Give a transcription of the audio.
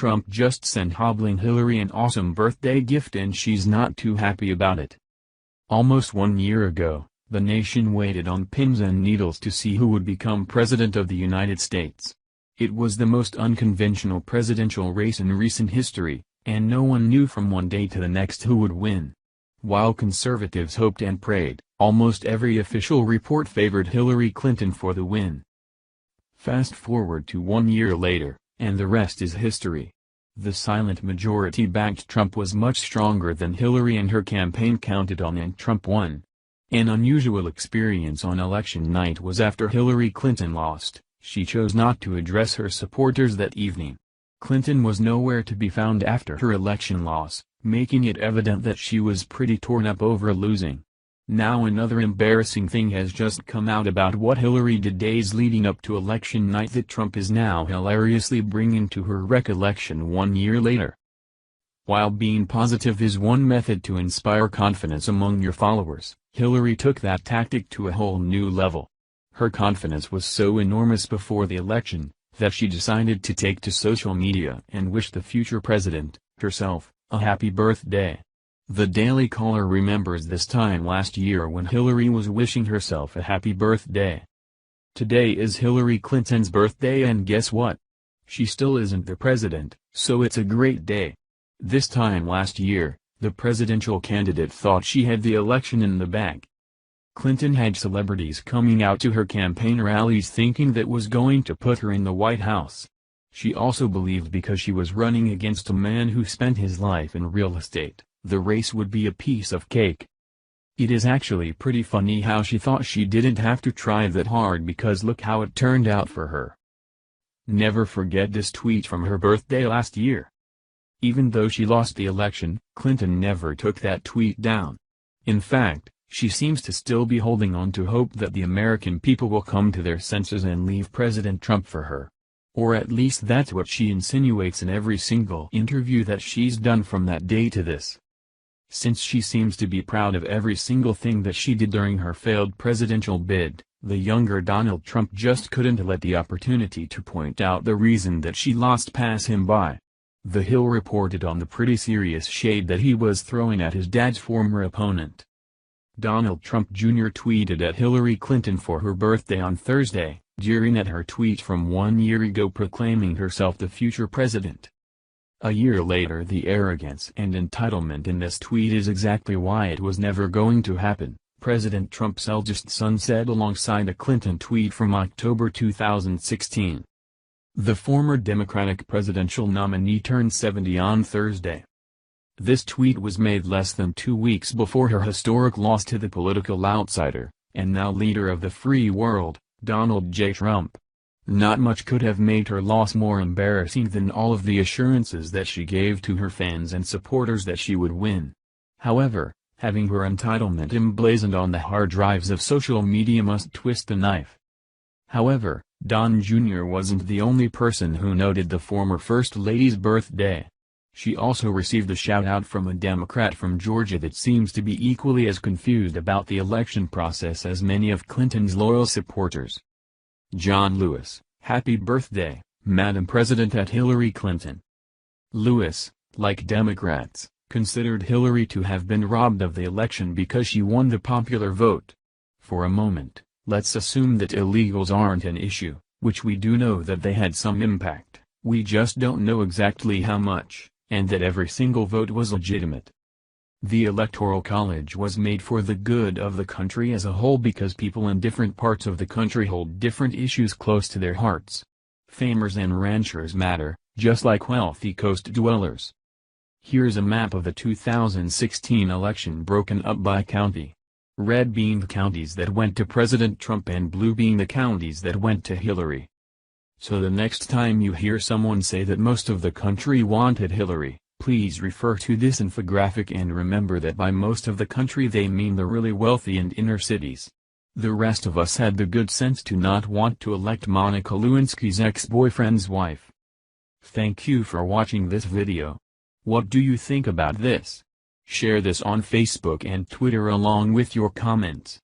Trump just sent Hobbling Hillary an awesome birthday gift and she's not too happy about it. Almost 1 year ago, the nation waited on pins and needles to see who would become President of the United States. It was the most unconventional presidential race in recent history, and no one knew from one day to the next who would win. While conservatives hoped and prayed, almost every official report favored Hillary Clinton for the win. Fast forward to 1 year later, and the rest is history. The silent majority backed Trump was much stronger than Hillary and her campaign counted on, and Trump won. An unusual experience on election night was after Hillary Clinton lost. She chose not to address her supporters that evening. Clinton was nowhere to be found after her election loss, making it evident that she was pretty torn up over losing. Now another embarrassing thing has just come out about what Hillary did days leading up to election night that Trump is now hilariously bringing to her recollection 1 year later. While being positive is one method to inspire confidence among your followers, Hillary took that tactic to a whole new level. Her confidence was so enormous before the election, that she decided to take to social media and wish the future president, herself, a happy birthday. The Daily Caller remembers this time last year when Hillary was wishing herself a happy birthday. Today is Hillary Clinton's birthday, and guess what? She still isn't the president, so it's a great day. This time last year, the presidential candidate thought she had the election in the bag. Clinton had celebrities coming out to her campaign rallies thinking that was going to put her in the White House. She also believed because she was running against a man who spent his life in real estate, the race would be a piece of cake. It is actually pretty funny how she thought she didn't have to try that hard, because look how it turned out for her. Never forget this tweet from her birthday last year. Even though she lost the election, Clinton never took that tweet down. In fact, she seems to still be holding on to hope that the American people will come to their senses and leave President Trump for her. Or at least that's what she insinuates in every single interview that she's done from that day to this. Since she seems to be proud of every single thing that she did during her failed presidential bid, the younger Donald Trump just couldn't let the opportunity to point out the reason that she lost pass him by. The Hill reported on the pretty serious shade that he was throwing at his dad's former opponent. Donald Trump Jr. tweeted at Hillary Clinton for her birthday on Thursday, jeering at her tweet from 1 year ago proclaiming herself the future president. A year later, the arrogance and entitlement in this tweet is exactly why it was never going to happen, President Trump's eldest son said alongside a Clinton tweet from October 2016. The former Democratic presidential nominee turned 70 on Thursday. This tweet was made less than 2 weeks before her historic loss to the political outsider, and now leader of the free world, Donald J. Trump. Not much could have made her loss more embarrassing than all of the assurances that she gave to her fans and supporters that she would win. However, having her entitlement emblazoned on the hard drives of social media must twist the knife. However, Don Jr. wasn't the only person who noted the former First Lady's birthday. She also received a shout-out from a Democrat from Georgia that seems to be equally as confused about the election process as many of Clinton's loyal supporters. John Lewis, happy birthday, Madam President at Hillary Clinton. Lewis, like Democrats, considered Hillary to have been robbed of the election because she won the popular vote. For a moment, let's assume that illegals aren't an issue, which we do know that they had some impact, we just don't know exactly how much, and that every single vote was legitimate. The Electoral College was made for the good of the country as a whole because people in different parts of the country hold different issues close to their hearts. Farmers and ranchers matter, just like wealthy coast dwellers. Here's a map of the 2016 election broken up by county. Red being the counties that went to President Trump and blue being the counties that went to Hillary. So the next time you hear someone say that most of the country wanted Hillary, please refer to this infographic and remember that by most of the country they mean the really wealthy and inner cities. The rest of us had the good sense to not want to elect Monica Lewinsky's ex-boyfriend's wife. Thank you for watching this video. What do you think about this? Share this on Facebook and Twitter along with your comments.